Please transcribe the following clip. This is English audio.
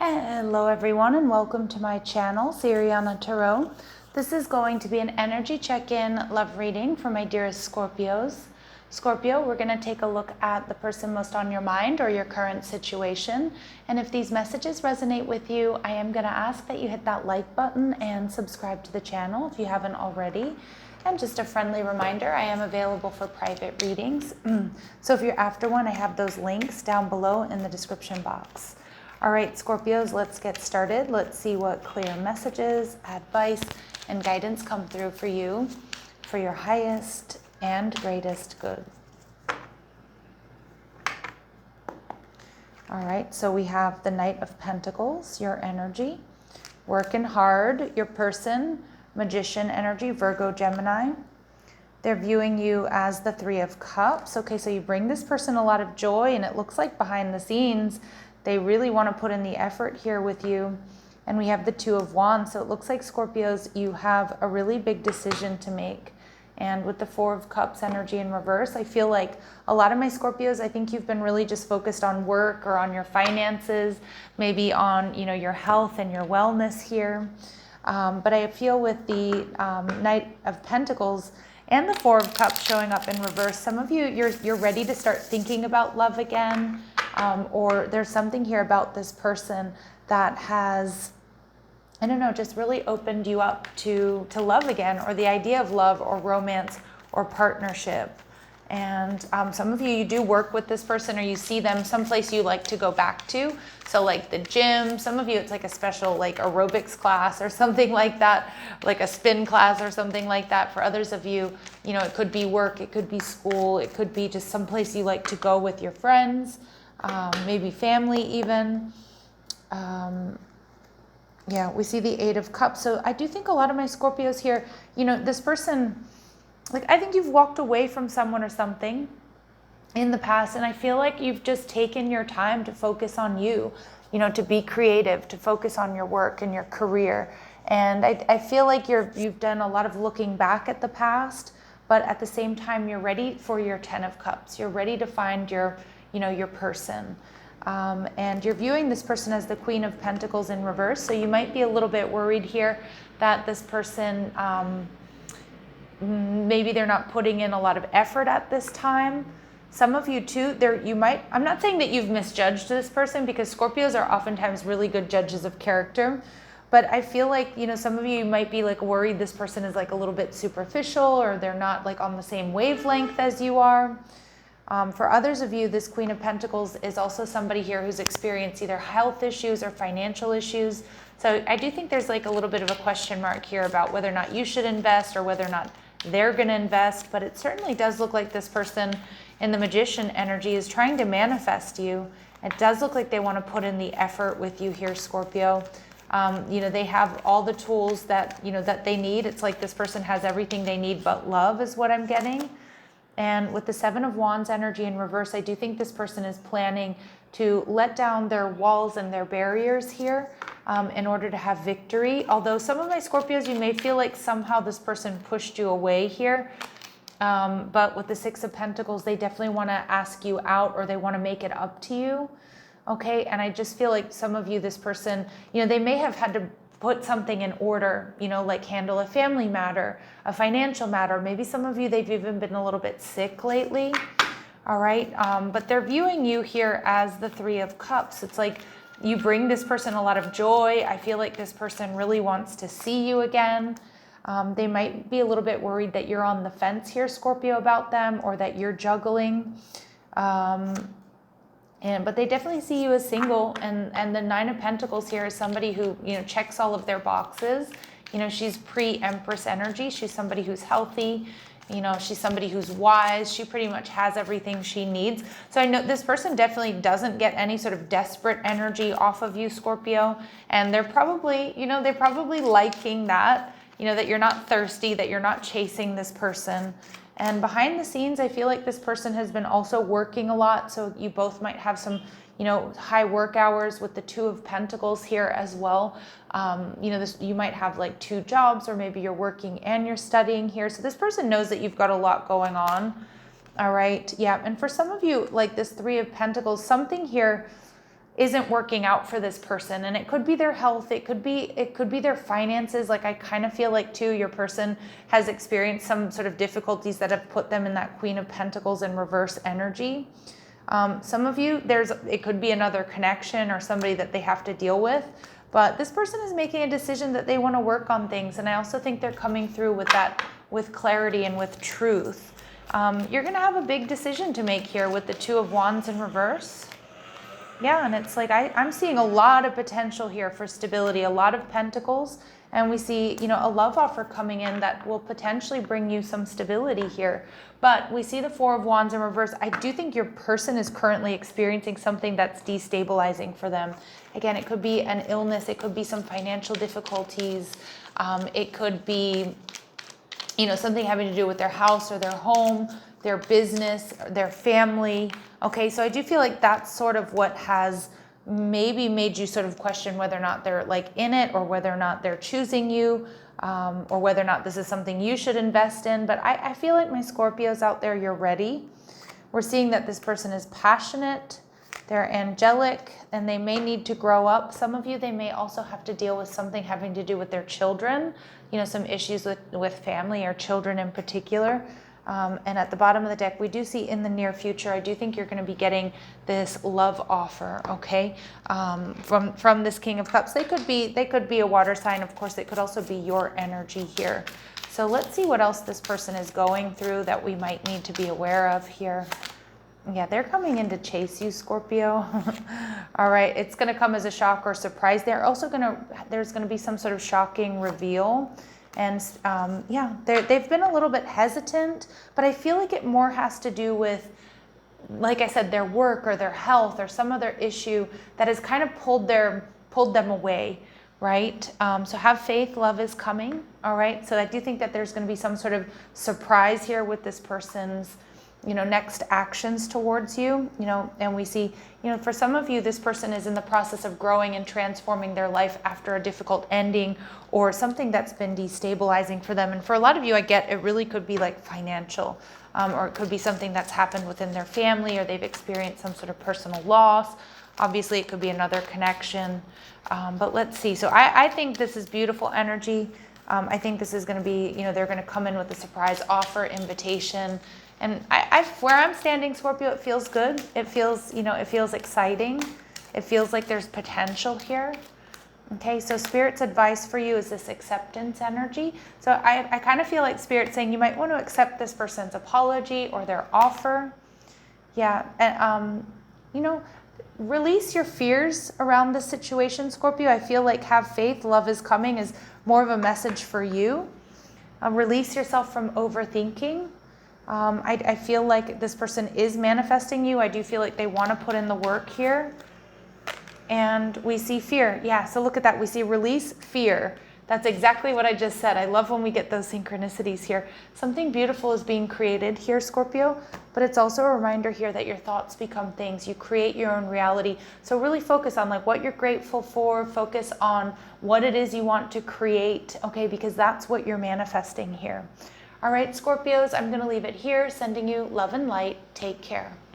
Hello everyone and welcome to my channel, Siriana Tarot. This is going to be an energy check-in love reading for my dearest Scorpios. Scorpio, we're going to take a look at the person most on your mind or your current situation. And if these messages resonate with you, I am going to ask that you hit that like button and subscribe to the channel if you haven't already. And just a friendly reminder, I am available for private readings. So if you're after one, I have those links down below in the description box. All right, Scorpios, let's get started. Let's see what clear messages, advice, and guidance come through for you for your highest and greatest good. All right, so we have the Knight of Pentacles, your energy, working hard, your person, Magician energy, Virgo, Gemini. They're viewing you as the Three of Cups. Okay, so you bring this person a lot of joy, and it looks like behind the scenes, they really want to put in the effort here with you. And we have the Two of Wands. So it looks like, Scorpios, you have a really big decision to make. And with the Four of Cups energy in reverse, I feel like a lot of my Scorpios, I think you've been really just focused on work or on your finances, maybe on, your health and your wellness here. But I feel with the Knight of Pentacles and the Four of Cups showing up in reverse, some of you, you're ready to start thinking about love again. Or there's something here about this person that has, I don't know, just really opened you up to love again, or the idea of love or romance or partnership. And some of you do work with this person, or you see them someplace you like to go back to. So like the gym, some of you it's like a special like aerobics class or something like that, like a spin class or something like that. For others of you, it could be work, it could be school, it could be just someplace you like to go with your friends. Maybe family even. Yeah, we see the Eight of Cups. So I do think a lot of my Scorpios here, this person, like I think you've walked away from someone or something in the past, and I feel like you've just taken your time to focus on you, to be creative, to focus on your work and your career. And I feel like you've done a lot of looking back at the past, but at the same time, you're ready for your Ten of Cups. You're ready to find your person. And you're viewing this person as the Queen of Pentacles in reverse. So you might be a little bit worried here that this person, maybe they're not putting in a lot of effort at this time. Some of you too, I'm not saying that you've misjudged this person, because Scorpios are oftentimes really good judges of character. But I feel like, some of you might be like worried this person is like a little bit superficial, or they're not like on the same wavelength as you are. For others of you, this Queen of Pentacles is also somebody here who's experienced either health issues or financial issues. So I do think there's like a little bit of a question mark here about whether or not you should invest or whether or not they're going to invest. But it certainly does look like this person in the Magician energy is trying to manifest you. It does look like they want to put in the effort with you here, Scorpio. They have all the tools that, that they need. It's like this person has everything they need but love is what I'm getting. And with the Seven of Wands energy in reverse, I do think this person is planning to let down their walls and their barriers here in order to have victory. Although some of my Scorpios, you may feel like somehow this person pushed you away here. But with the Six of Pentacles, they definitely want to ask you out, or they want to make it up to you. Okay, and I just feel like some of you, this person, they may have had to put something in order, like handle a family matter, a financial matter. Maybe some of you, they've even been a little bit sick lately. All right. But they're viewing you here as the Three of Cups. It's like you bring this person a lot of joy. I feel like this person really wants to see you again. They might be a little bit worried that you're on the fence here, Scorpio, about them, or that you're juggling. But they definitely see you as single, and the Nine of Pentacles here is somebody who, checks all of their boxes. She's pre-Empress energy. She's somebody who's healthy. She's somebody who's wise. She pretty much has everything she needs. So I know this person definitely doesn't get any sort of desperate energy off of you, Scorpio. And they're probably, liking that, that you're not thirsty, that you're not chasing this person. And behind the scenes, I feel like this person has been also working a lot. So you both might have some, high work hours with the Two of Pentacles here as well. You might have like two jobs, or maybe you're working and you're studying here. So this person knows that you've got a lot going on. All right. Yeah. And for some of you, like this Three of Pentacles, something here isn't working out for this person. And it could be their health, it could be their finances. Like I kind of feel like too, your person has experienced some sort of difficulties that have put them in that Queen of Pentacles in reverse energy. Some of you, it could be another connection or somebody that they have to deal with, but this person is making a decision that they want to work on things. And I also think they're coming through with that, with clarity and with truth. You're going to have a big decision to make here with the Two of Wands in reverse. Yeah, and it's like I'm seeing a lot of potential here for stability, a lot of pentacles, and we see, you know, a love offer coming in that will potentially bring you some stability here. But we see the Four of Wands in reverse. I do think your person is currently experiencing something that's destabilizing for them. Again, it could be an illness, it could be some financial difficulties, it could be, you know, something having to do with their house or their home, their business, their family. Okay, so I do feel like that's sort of what has maybe made you sort of question whether or not they're like in it, or whether or not they're choosing you, or whether or not this is something you should invest in. But I feel like my Scorpios out there, you're ready. We're seeing that this person is passionate, they're angelic, and they may need to grow up. Some of you, they may also have to deal with something having to do with their children, you know, some issues with family or children in particular. And at the bottom of the deck, we do see in the near future, I do think you're going to be getting this love offer, okay, from this King of Cups. They could be a water sign, of course. It could also be your energy here. So let's see what else this person is going through that we might need to be aware of here. Yeah, they're coming in to chase you, Scorpio. All right, it's going to come as a shock or surprise. There's going to be some sort of shocking reveal. And yeah, they've been a little bit hesitant, but I feel like it more has to do with, like I said, their work or their health or some other issue that has kind of pulled them away, right? So have faith, love is coming, all right? So I do think that there's going to be some sort of surprise here with this person's, you know, next actions towards you, you know, and we see, you know, for some of you, this person is in the process of growing and transforming their life after a difficult ending or something that's been destabilizing for them. And for a lot of you, I get it really could be like financial, or it could be something that's happened within their family, or they've experienced some sort of personal loss. Obviously, it could be another connection, but let's see. So I think this is beautiful energy. I think this is going to be, you know, they're going to come in with a surprise offer, invitation. And where I'm standing, Scorpio, it feels good. It feels, you know, it feels exciting. It feels like there's potential here. Okay, so Spirit's advice for you is this acceptance energy. So I kind of feel like Spirit's saying you might want to accept this person's apology or their offer. Yeah, and, you know, release your fears around this situation, Scorpio. I feel like have faith, love is coming is more of a message for you. Release yourself from overthinking. I feel like this person is manifesting you. I do feel like they want to put in the work here. And we see fear. Yeah, so look at that. We see release, fear. That's exactly what I just said. I love when we get those synchronicities here. Something beautiful is being created here, Scorpio, but it's also a reminder here that your thoughts become things. You create your own reality. So really focus on like what you're grateful for. Focus on what it is you want to create, okay, because that's what you're manifesting here. All right, Scorpios, I'm going to leave it here, sending you love and light. Take care.